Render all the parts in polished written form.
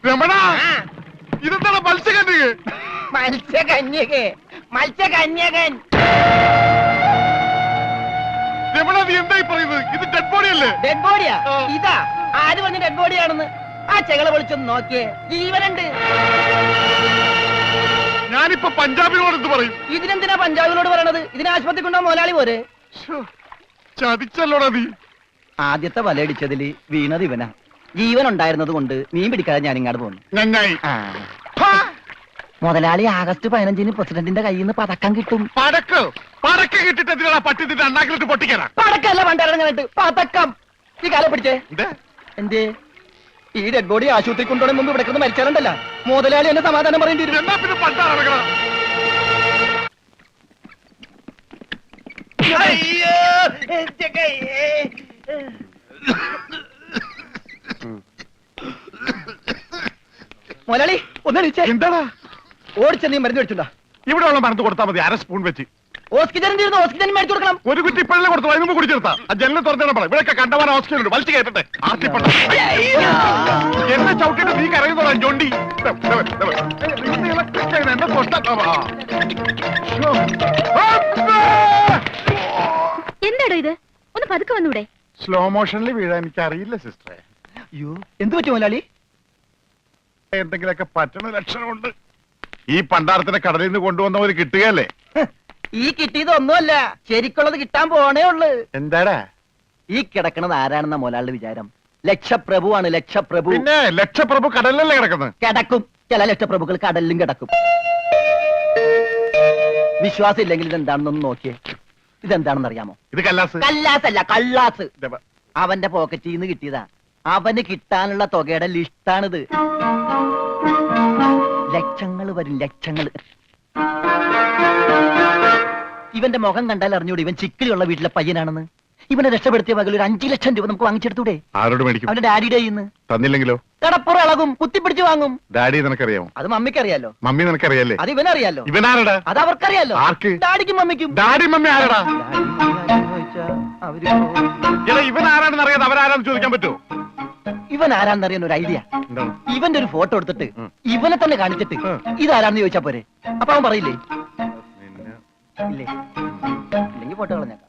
രമണ ഇതെന്താണ് മത്സ്യകന്യക? മത്സ്യകന്യകൻ. രമണ നീ എന്തായി പറയുന്നത്? ഇത് ഡെഡ് ബോഡി അല്ലേ? ഡെഡ് ബോഡിയാ? ഇതാ ആര് പറഞ്ഞ ഡെഡ് ബോഡിയാണെന്ന്? ആ ചെകള വിളിച്ചൊന്ന് നോക്കിയേ, ജീവനുണ്ട്. ഞാനിപ്പോ പഞ്ചാബിനോട് എന്ത് പറയും? ഇതിനെന്തിനാ പഞ്ചാബിനോട് പറയണത്? ഇതിന് ആശുപത്രി കൊണ്ടോ മുതലാളി പോരെ? ചതിച്ചല്ലോടാ നീ. ആദ്യത്തെ വലയടിച്ചതില് വീണത് ഇവനാ. ജീവൻ ഉണ്ടായിരുന്നത് കൊണ്ട് മീൻ പിടിക്കാതെ ഞാൻ ഇങ്ങോട്ട് പോന്നു. നന്നായി. മുതലാളി ആഗസ്റ്റ് 15-ന് പ്രസിഡന്റിന്റെ കയ്യിൽ നിന്ന് പതക്കം കിട്ടും. പടക്ക് കിട്ടിട്ട് എന്തിനാ പട്ടി നിന്റെ അണ്ണാക്കിലിട്ട് പൊട്ടിക്കാനാ? പടക്കല്ല പണ്ടിറങ്ങാനായിട്ട് പതക്കം. ഈ കാലം പിടിച്ചേ. എന്തേ ഈ ഡെഡ് ബോഡി ആശുപത്രി കൊണ്ടുപോകണ മുമ്പ് ഇവിടെ കിടന്ന് മരിച്ചാറുണ്ടല്ല, മുതലാളി എന്നെ സമാധാനം പറയേണ്ടി വരും. എന്നാ പിന്നെ പണ്ടാ നടക്കണം. മുതലാളി ഒന്ന് എണീച്ചേ. എന്താടാ? ഓടിച്ച നീ മരുന്ന് മേടിച്ചുണ്ടാ. ഇവിടെ ഉള്ള മരുന്ന് കൊടുത്താൽ മതി, 1/2 സ്പൂൺ വെച്ച്. ഓക്സിജൻ തീർന്നു, ഓക്സിജൻ മേടിച്ചു കൊടുക്കണം. ഒരു കുറ്റി ഇപ്പോഴല്ലേ കൊടുത്തു, അതിന് മുമ്പ് കുടിച്ചെടുത്താ. ആ ജനലിൽ തുറന്നു പറ, ഇവിടെ കണ്ടവാൻ ഓക്സിജൻ ഉണ്ട്, വലിച്ചു കയറ്റട്ടെ. എന്നെ ചവിട്ടിട്ട് നീ കരയുന്നോടാ ജോണ്ടി. എന്നെ എന്താടോ ഇത്? ഒന്ന് പതുക്കെ വന്നൂടെ? സ്ലോ മോഷനിൽ വീഴാൻ എനിക്ക് അറിയില്ല സിസ്റ്ററെ. അയ്യോ എന്ത് പറ്റും മുതലാളി? എന്തെങ്കിലൊക്കെ പറ്റണ ലക്ഷണമുണ്ട്. ഈ പണ്ടാരത്തിനെ കടലിൽ നിന്ന് കൊണ്ടുവന്നവര് കിട്ടുകയല്ലേ? ഈ കിട്ടിയതൊന്നുമല്ല, ശരിക്കുള്ളത് കിട്ടാൻ പോണേ ഉള്ളു. എന്താടാ ഈ കിടക്കണത് ആരാണെന്ന മുതലാളിയുടെ വിചാരം? ലക്ഷപ്രഭുവാണ്, ലക്ഷപ്രഭു. പിന്നെ ലക്ഷപ്രഭു കടലിലല്ലേ കിടക്കുന്നത്? കിടക്കും, ചില ലക്ഷപ്രഭുക്കൾ കടലിലും കിടക്കും. വിശ്വാസം ഇല്ലെങ്കിൽ ഇതെന്താണെന്നൊന്ന് നോക്കിയേ. ഇതെന്താണെന്ന് അറിയാമോ? ഇത് കല്ലാസ്. കല്ലാസല്ല, കള്ളാസ്. അവന്റെ പോക്കറ്റിൽ നിന്ന് കിട്ടിയതാ. അവന് കിട്ടാനുള്ള തുകയുടെ ലിസ്റ്റാണിത്. ലക്ഷങ്ങൾ വരും, ലക്ഷങ്ങൾ. ഇവന്റെ മുഖം കണ്ടാൽ അറിഞ്ഞൂടെ ഇവൻ ചിക്കിളിയുള്ള വീട്ടിലെ പയ്യനാണെന്ന്? ഇവനെ രക്ഷപ്പെടുത്തിയ പകൽ ഒരു 5 ലക്ഷം രൂപ നമുക്ക് വാങ്ങിച്ചെടുത്തൂടെ? ആരോട് മേടിക്കും? അവന്റെ ഡാഡിയുടെ കയ്യിന്ന്. തന്നില്ലെങ്കിലോ? കടപ്പുറ ഇളകും, കുത്തിപ്പിടിച്ച് വാങ്ങും. ഡാഡി നിനക്കറിയാമോ? അത് മമ്മിക്കറിയാലോ. മമ്മി നിനക്കറിയാലേ? അത് ഇവനറിയാലോ. ഇവനാരടാ? അത് അവർക്കറിയാലോ. ആർക്ക്? ഡാഡിക്കും മമ്മിക്കും. ഡാഡി മമ്മി ആരടാ? ഇവൻ ആരാണെന്ന് അറിയാതെ അവരാരാന്ന് ചോദിക്കാൻ പറ്റുമോ? ഇവൻ ആരാന്നറിയാൻ ഒരു ഐഡിയ. ഇവന്റെ ഒരു ഫോട്ടോ എടുത്തിട്ട് ഇവനെ തന്നെ കാണിച്ചിട്ട് ഇതാരാന്ന് ചോദിച്ചാ പോരെ? അപ്പൊ അവൻ പറയില്ലേ? ഇല്ലേ? ഇല്ലെങ്കിൽ ഫോട്ടോ കളഞ്ഞേക്കാം.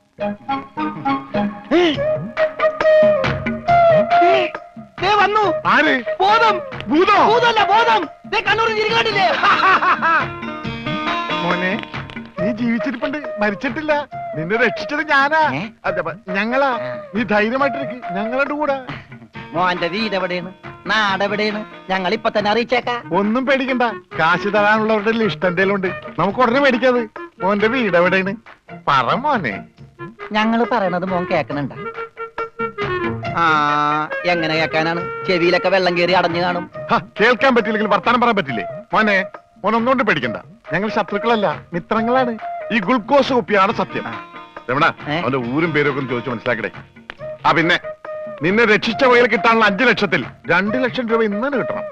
വന്നു. ആര്? ബോധം. ഭൂതോ? ഭൂതമല്ല, ബോധം. കണ്ണൂരിൽ ചിരിക്കാട്ടില്ലേ? മോനെ നീ ജീവിച്ചിരിപ്പുണ്ട്, മരിച്ചിട്ടില്ല. നിന്നെ രക്ഷിച്ചത് ഞാനാ. ഞങ്ങളാ. നീ ധൈര്യമായിട്ടിരിക്ക്, ഞങ്ങളുടെ കൂടെ. മോന്റെ വീട് എവിടെയാണ്, നാടെവിടെയാണ്? ഞങ്ങൾ ഇപ്പൊ തന്നെ അറിയിച്ചേക്കാം. ഒന്നും പേടിക്കണ്ട, കാശ് തരാനുള്ളവരുടെ ലിസ്റ്റ് എന്തേലും ഉണ്ട്, നമുക്ക് ഉടനെ മേടിക്കാത്. മോന്റെ വീട് എവിടെയാണ്? പറ മോനെ. ഞങ്ങള് പറയണത് മോൻ കേക്കണുണ്ട? ആ എങ്ങനെ കേക്കാനാണ്? ചെവിയിലൊക്കെ വെള്ളം കയറി അടഞ്ഞു കാണും. കേൾക്കാൻ പറ്റില്ലെങ്കിൽ വർത്താനം പറയാൻ പറ്റില്ലേ? മോനെ മോനൊന്നുകൊണ്ട് പേടിക്കണ്ട, ഞങ്ങൾ ശത്രുക്കളല്ല, മിത്രങ്ങളാണ്. ഈ ഗ്ലൂക്കോസ് കുപ്പിയാണ് സത്യം. രമണ, അവന്റെ ഊരും പേരും ഒക്കെ ചോദിച്ചു മനസ്സിലാക്കടേ. ആ പിന്നെ നിന്നെ രക്ഷിച്ച വകയിൽ കിട്ടാനുള്ള 5 ലക്ഷത്തിൽ 2 ലക്ഷം രൂപ ഇന്ന് കിട്ടണം.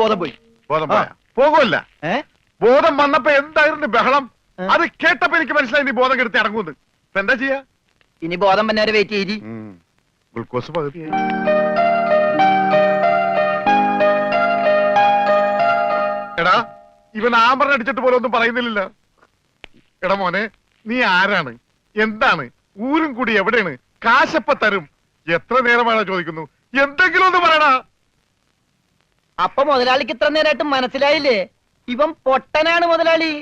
ബോധം പോയി. ബോധം പോയാ? പോകുമല്ല. ബോധം വന്നപ്പോ എന്തായിരുന്നു ബഹളം? അത് കേട്ടപ്പോ എനിക്ക് മനസ്സിലായി നീ ബോധം കെടുത്ത് ഇറങ്ങുന്നത്. ഇപ്പൊ എന്താ ചെയ്യാ? ഇനി ബോധം വന്നെ വരെ വെയിറ്റ് ചെയ്തി. ഗ്ലൂക്കോസ് പകുതിയായി. എടാ ഇവൻ ആമ്പറിന് അടിച്ചിട്ട് പോലെ ഒന്നും പറയുന്നില്ലല്ലോ. എടാ മോനെ, നീ ആരാണ്, എന്താണ്, ഊരും കൂടി എവിടെയാണ്, കാശപ്പ തരും, എത്ര നേരമാണോ ചോദിക്കുന്നു, എന്തെങ്കിലും ഒന്ന് പറയടാ. അപ്പൊ മുതലാളിക്ക് ഇത്ര നേരമായിട്ട് മനസ്സിലായില്ലേ? ഇവൻ പൊട്ടനാണ് മുതലാളി.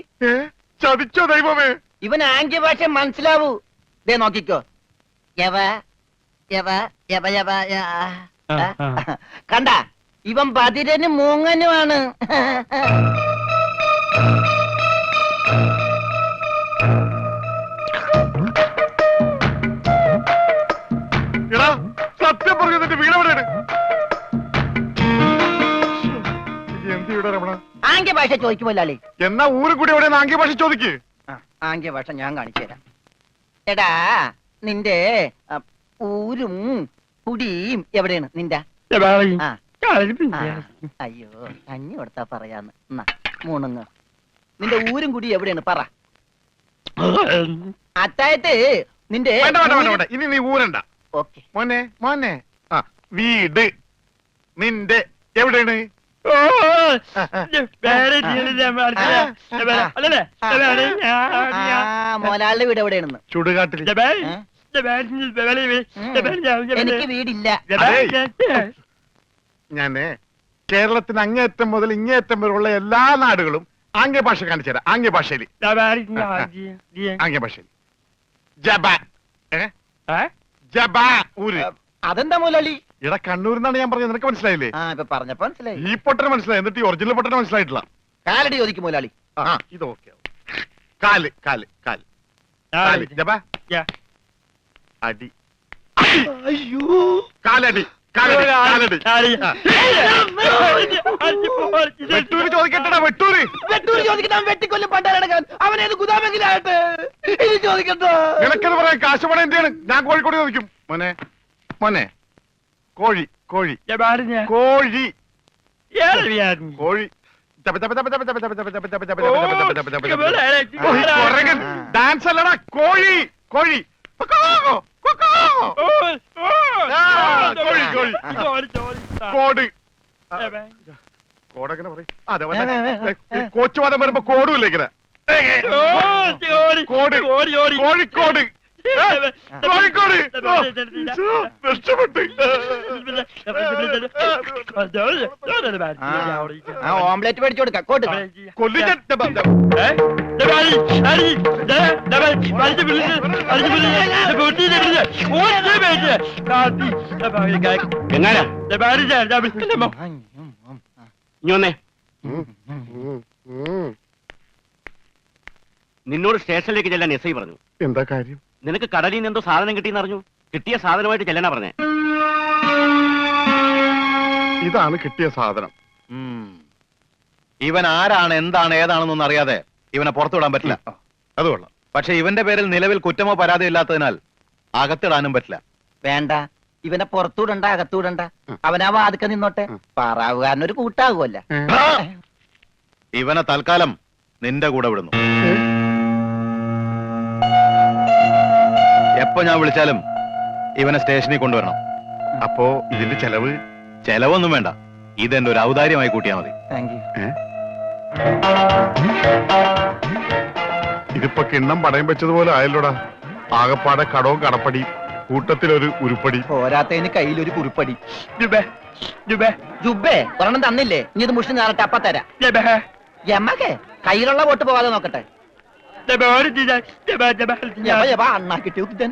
ചതിച്ചോ ദൈവമേ? ഇവൻ ആംഗ്യ ഭാഷ മനസ്സിലാവൂ. ദേ നോക്കിക്കോ. കണ്ട, ഇവൻ ബദിരനും മൂങ്ങനുമാണ്. എടാ സത്യം പറഞ്ഞു, നിന്റെ വീട് എവിടെയാണ്? എന്ത് ഇവിടെ രമണ? ആംഗ്യ ഭാഷ ചോദിക്കും മുതലാളി. എന്നാ ഊരും കൂടി എവിടെയാണ് ആംഗ്യ ഭാഷ ചോദിക്ക്. ആംഗ്യ ഭാഷ ഞാൻ കാണിച്ചു തരാം. എടാ നിന്റെ ഊരും കുടിയും എവിടെയാണ് നിന്റെ? അയ്യോ കഞ്ഞി കൊടുത്താ പറയാന്ന്. മൂണുങ്ങ്. നിന്റെ ഊരും കുടി എവിടെയാണ് പറ. അത്തായത് നിന്റെ ഇനി നീ ഊരണ്ട. ഓക്കെ മോനെ മോനെ, ആ വീട് നിന്റെ എവിടെയാണ്? മോലാളിന്റെ വീട് എവിടെയാണെന്ന് ചുടുകാട്ടിൽ. എനിക്ക് വീടില്ല. ഞാന് കേരളത്തിന് അങ്ങേയറ്റം മുതൽ ഇങ്ങേയറ്റം വരെയുള്ള എല്ലാ നാടുകളും ആംഗ്യ ഭാഷ കാണിച്ചു തരാം. ആംഗ്യ ഭാഷയിൽ ആംഗ്യ ഭാഷയിൽ ജബ ജബ ഊര്. അതെന്താ മോലാളി? ഇട കണ്ണൂരിന്നാണ് ഞാൻ പറഞ്ഞത്, നിനക്ക് മനസ്സിലായില്ലേ? ആ ഇപ്പൊ പറഞ്ഞപ്പോ മനസ്സിലായി. ഈ പൊട്ടന് മനസ്സിലായി, എന്നിട്ട് ഈ ഒറിജിനൽ പൊട്ടന് മനസ്സിലായിട്ടില്ല. കാലടി ചോദിക്കും മോലാളി. ആ ഇത് ഓക്കെ. കാല് കാല് കാല് കാല് ജബ അടി. അയ്യോ കാലടി കാലടി കാലടി. വെട്ടൂര് ചോദിക്കട്ടടാ, വെട്ടൂര്. വെട്ടൂര് ചോദിക്കാൻ വെട്ടിക്കൊല്ലും പണ്ടാരടക്കാൻ അവനേത് ഗുദാമെങ്കിലായിട്ട് ഇനി ചോദിക്കട്ടോ. നിനക്കെന്ന് പറയാൻ കാശ് പണം എന്റെയാണ്. ഞാൻ കോഴിക്കോട് ചോദിക്കും. മോനെ മോനെ കോഴി കോഴി കോഴി കോഴി ഡാൻസ് അല്ലടാ, കോഴി കോഴി കോഴി കോഴി കോട് കോടെങ്ങനെ പറയും? അതെ കോച്ചുവാദം വരുമ്പോ കോടുമില്ല ഇങ്ങനെ. കോട് കോഴിക്കോട് കോഴിക്കോട് നഷ്ടപ്പെട്ട്. ഓംലെറ്റ് മേടിച്ചു കൊടുക്കാം. കോട്ട് കൊല്ലിച്ച നിന്നോട് സ്റ്റേഷനിലേക്ക് ചെല്ലാൻ എസ് ഐ പറഞ്ഞു. എന്താ കാര്യം? നിനക്ക് കടലിൽ നിന്ന് എന്തോ സാധനം കിട്ടിയെന്ന് അറിഞ്ഞു. കിട്ടിയ സാധനമായിട്ട് ചെല്ലാനാ പറഞ്ഞേ. ഇതാണ് കിട്ടിയ സാധനം. ഇവൻ ആരാണ്, എന്താണ്, ഏതാണെന്നൊന്നും അറിയാതെ ഇവനെ പുറത്തുവിടാൻ പറ്റില്ല. അത് കൊള്ളാം. പക്ഷെ ഇവന്റെ പേരിൽ നിലവിൽ കുറ്റമോ പരാതിയോ ഇല്ലാത്തതിനാൽ അകത്തിടാനും പറ്റില്ല. വേണ്ട, ഇവനെ പുറത്തൂടണ്ട, അകത്തൂടണ്ട. അവനാ വാതുക്ക നിന്നോട്ടെ. പാറാവുകാരനൊരു കൂട്ടാകുമല്ല. ഇവനെ തൽക്കാലം നിന്റെ കൂടെ വിടുന്നു. എപ്പോ ഞാൻ വിളിച്ചാലും ഇവനെ സ്റ്റേഷനിൽ കൊണ്ടുവരണം. അപ്പോ ഇതിന്റെ ചെലവ്? ചെലവൊന്നും വേണ്ട, ഇതെന്റെ ഒരു ഔദാര്യമായി കൂട്ടിയാൽ മതി. Thank you. ഇതിപ്പോ കിണ്ണം പടയം വെച്ചതുപോലെ ആയല്ലോടാ. ആകപ്പാടെ കടവും കടപ്പടി, കൂട്ടത്തിലൊരു ഉരുപ്പടി. പോരാത്തതിന് കയ്യിലൊരു കുറിപ്പടി. ജുബേ ഒരെണ്ണം തന്നില്ലേ? ഇനി ഇത് മുഷിന് ഞാറട്ടെ, അപ്പ തരാം. യമകെ കയ്യിലുള്ള വോട്ട് പോകാതെ നോക്കട്ടെ. അണ്ണാ കിട്ടിയ ഉദ്ദൻ.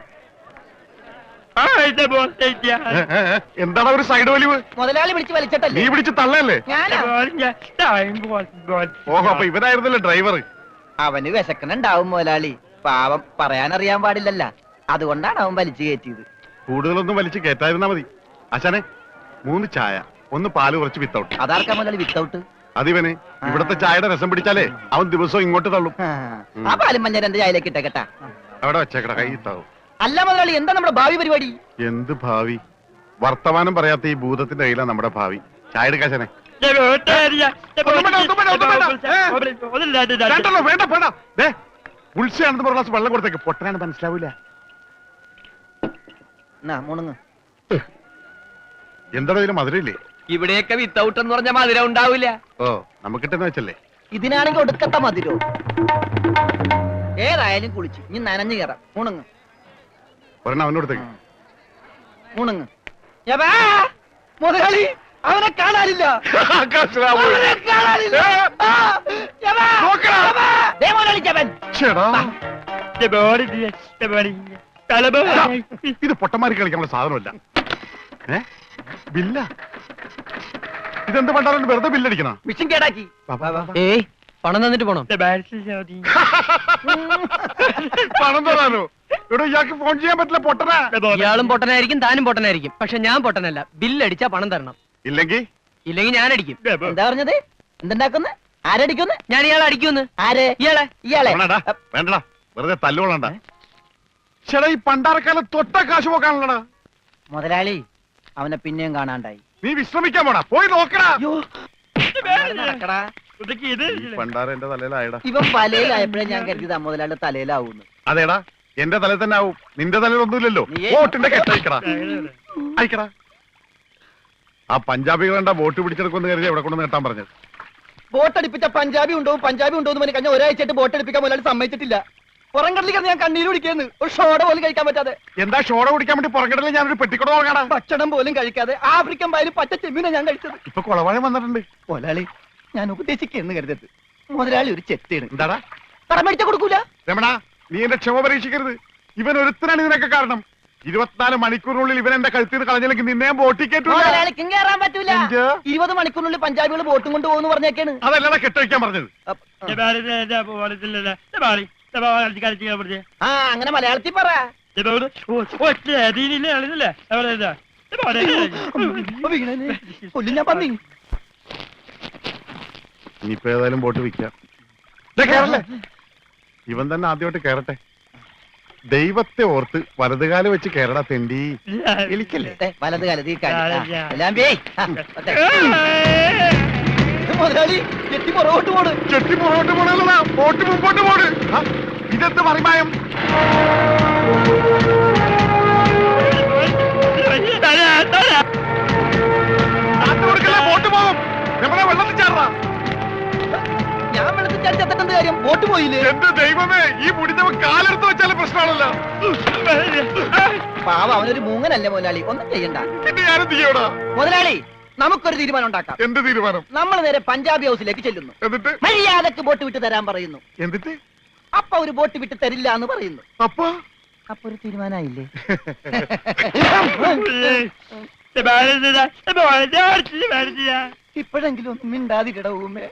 എന്താണ് ഒരു സൈഡ് വലിവ്? മുതലാളി വിളിച്ച് നീ വലിച്ചിട്ടല്ലേ? പിടിച്ച് തള്ളല്ലേ? ഞാനാ. ഓഹോ, അപ്പൊ ഇവനായിരുന്നല്ലേ ഡ്രൈവർ? അവന് വിശക്കണുണ്ടാവും മുതലാളി. പാവം, പറയാനറിയാൻ പാടില്ലല്ല. അതുകൊണ്ടാണ് അവൻ വലിച്ചു കയറ്റിയത്. കൂടുതലൊന്നും വലിച്ച് കേറ്റായിരുന്നാ മതി. അച്ഛനെ 3 ചായ, 1 പാല്, കുറച്ച് വിത്തൗട്ട്. അതാർക്കാ മുതലാളി വിത്തൗട്ട്? അതിവന് ഇവിടത്തെ ചായയുടെ രസം പിടിച്ചാലേ അവൻ ദിവസവും ഇങ്ങോട്ട് തള്ളും. ആ പാലും മഞ്ഞ എന്റെ ചായയിലേക്ക് ഇട്ടേക്കട്ടാ. അവിടെ വെച്ചേക്കട, കൈ ഇത്താവും. അല്ല മുതലാളി, എന്താ നമ്മുടെ ഭാവി പരിപാടി? എന്ത് ഭാവി? വർത്തമാനം പറയാത്ത ഈ ഭൂതത്തിന്റെ കയ്യിലാണ് നമ്മുടെ ഭാവി. ചായ എടുക്കാശനെ. വേണ്ടല്ലോ, വേണ്ട വേണ്ട. ഉത്സയാണെന്ന് പറഞ്ഞ ഗ്ലാസ് വെള്ളം കൊടുത്തേക്ക്. പൊട്ടനാണ് മനസ്സിലാവൂല. മുണുങ്ങ്. എന്താണോ ഇതിന് മധുരയില്ലേ? ഇവിടെയൊക്കെ വിത്തൗട്ട് എന്ന് പറഞ്ഞ മധുരം ഉണ്ടാവില്ല. ഓ, നമുക്കിട്ടെന്ന് വെച്ചല്ലേ. ഇതിനാണെങ്കിൽ ഒടുക്കത്തെ മതിരോ. ഏതായാലും കുളിച്ച് ഇനി നനഞ്ഞു കയറാം. മുണുങ്ങ് ഒരെണ്ണം അവനോടത്തേക്ക്. മുണുങ്ങ്. മുതലാളി, അവനെ കാണാനില്ല. അവനെ കാണാനില്ല. ദേ മുതലാളി ജപൻ. ഇത് പൊട്ടന്മാരി കളിക്കാനുള്ള സാധനമല്ല. ബില്ല. ഇതെന്ത് പണ്ടാലും വെറുതെ ബില്ലടിക്കണ? മിഷൻ കേടാക്കി. ഏയ്, പണം തന്നിട്ട് പോണം. പണം തരാനോ? ഇവിടെ ഇയാൾക്ക് ഫോൺ ചെയ്യാൻ പറ്റില്ല. പൊട്ടനാ. ഇയാളും പൊട്ടനായിരിക്കും, താനും പൊട്ടനായിരിക്കും. പക്ഷെ ഞാൻ പൊട്ടനല്ല. ബില്ലടിച്ചാ പണം തരണം. ഇല്ലെങ്കിൽ ഞാൻ അടിക്കും. എന്താ പറഞ്ഞത്? എന്തുണ്ടാക്കുന്നു? ആരടിക്കുന്നു? ഞാൻ ഇയാളെ അടിക്കുന്നു. ആരെ? ഇയാളെ. വേണ്ടടാ, വെറുതെ തല്ലുകൊള്ളണ്ട. ചേട്ടാ, ഈ പണ്ടാരക്കാലം തൊട്ട കാശ് പോക്കാണല്ലടാ. മുതലാളി, അവനെ പിന്നെയും കാണാണ്ടായി. നീ വിശ്രമിക്കാൻ പോടാ, പോയി നോക്കടാ. നടക്കടാ. പണ്ടാര എന്റെ തലയിലായടാ. ഇവൻ വലയിലായപ്പോഴേ ഞാൻ കരുതിയതാ മുതലാളിയുടെ തലയിലാവൂന്ന്. അതേടാ, എന്റെ തലയിൽ തന്നെ ആവും. നിന്റെ തലയിൽ ഒന്നുമില്ലല്ലോ. നീയേ- ഓട്ടിന്റെ കെട്ടയക്കടാ. അയക്കടാ. ആ പഞ്ചാബികളുടെ വോട്ട് പിടിച്ചെടുക്കുമെന്ന് കരുതി എവിടെ കൊണ്ട് നേട്ടാൻ പറഞ്ഞത്. ബോട്ടടിപ്പിച്ച പഞ്ചാബി ഉണ്ടോ എന്ന് പറഞ്ഞ് കഴിഞ്ഞ ഒരാഴ്ചയായിട്ട് ബോട്ടടിപ്പിക്കാൻ മുതലാളി സമ്മതിച്ചിട്ടില്ല. പുറം കടലിൽ കിടന്ന് ഞാൻ കണ്ണീര് കുടിക്കുന്നു. ഒരു ഷോട പോലും കഴിക്കാൻ പറ്റാതെ, എന്താ ഷോട കുടിക്കാൻ വേണ്ടി പുറകിടലിൽ ഞാനൊരു പെട്ടിക്കൂടെ തുടങ്ങാടാ. ഭക്ഷണം പോലും കഴിക്കാതെ ആഫ്രിക്കൻ പായലും പച്ച ചെമ്മീനാ ഞാൻ കഴിച്ചത്. ഇപ്പൊ കുളവാഴം വന്നിട്ടുണ്ട്. മുതലാളി ഞാൻ ഉപദേശിക്കുന്നു കരുതരുത്. മുതലാളി ഒരു ചെത്തിയാണ്. എന്താടാ കടം മേടിച്ച കൊടുക്കൂല. രമണ, നീ എന്റെ ക്ഷമ പരീക്ഷിക്കരുത്. ഇവൻ ഒരുത്തനാണ് ഇതിനൊക്കെ കാരണം. 24 മണിക്കൂറിനുള്ളിൽ ഇവൻ എന്റെ കഴുത്തിൽ നിന്ന് കളഞ്ഞില്ലെങ്കിൽ നിന്നെ ബോട്ടി കേട്ടു. മുതലാളിക്കും കയറാൻ പറ്റൂല. എന്ത്? 20 മണിക്കൂറിനുള്ളിൽ പഞ്ചാബികൾ ബോട്ടും കൊണ്ട് പോകുന്നു പറഞ്ഞേക്കാണ്. അതല്ലടാ കെട്ടഴിക്കാൻ പറഞ്ഞത്. ആ അങ്ങനെ മലയാളത്തിൽ പറ. കൊല്ലും ഞാൻ പന്നി. ഇനിയിപ്പോ ഏതായാലും ബോട്ട് വിൽക്കാം. ദേ കേറല്ലേ, ഇവൻ തന്നെ ആദ്യമായിട്ട് കേറട്ടെ. ദൈവത്തെ ഓർത്ത് വലതുകാലം വെച്ച് കേരള തെണ്ടി എലിക്കല്ലേ. വലത് കാലത്ത് മുതലാളി എത്തി പുറകോട്ട് പോണ്. ചെട്ടി പുറകോട്ട് പോണല്ലടാ, ബോട്ട് മുമ്പോട്ട് പോണ്. ആ, ഇതെന്ത് മറിമായം. കാറ്റ് കൊടുക്കല്ലേ, ബോട്ട് പോകും. നമ്മളെ വെള്ളത്തിൽ ചാടാ. ഞാൻ വെള്ളത്തിൽ ചാടി ചത്തിട്ടെന്ത് കാര്യം? ബോട്ട് പോയില്ലേ? എന്റെ ദൈവമേ, ഈ മുടിഞ്ഞവൻ കാലെടുത്ത് വെച്ചാലും പ്രശ്നമാണല്ലോ. പാവ അവനൊരു മൂങ്ങനല്ലേ മുതലാളി, ഒന്നും ചെയ്യണ്ട. പിന്നെ ഞാനെന്ത് ചെയ്യടാ? മുതലാളി നമുക്കൊരു തീരുമാനം ഉണ്ടാക്കാം. എന്ത് തീരുമാനം? നമ്മൾ നേരെ പഞ്ചാബി ഹൗസിലേക്ക് ചെല്ലുന്നു. എന്നിട്ട് മര്യാദക്ക് ബോട്ട് വിട്ട് തരാൻ പറയുന്നു. എന്നിട്ട് അപ്പൊ ഒരു ബോട്ട് വിട്ട് തരില്ല എന്ന് പറയുന്നു. അപ്പൊ അപ്പൊ ഒരു തീരുമാനമായില്ലേ? ഇപ്പോഴെങ്കിലും ഒന്നും മിണ്ടാതിരിട ഊമേ.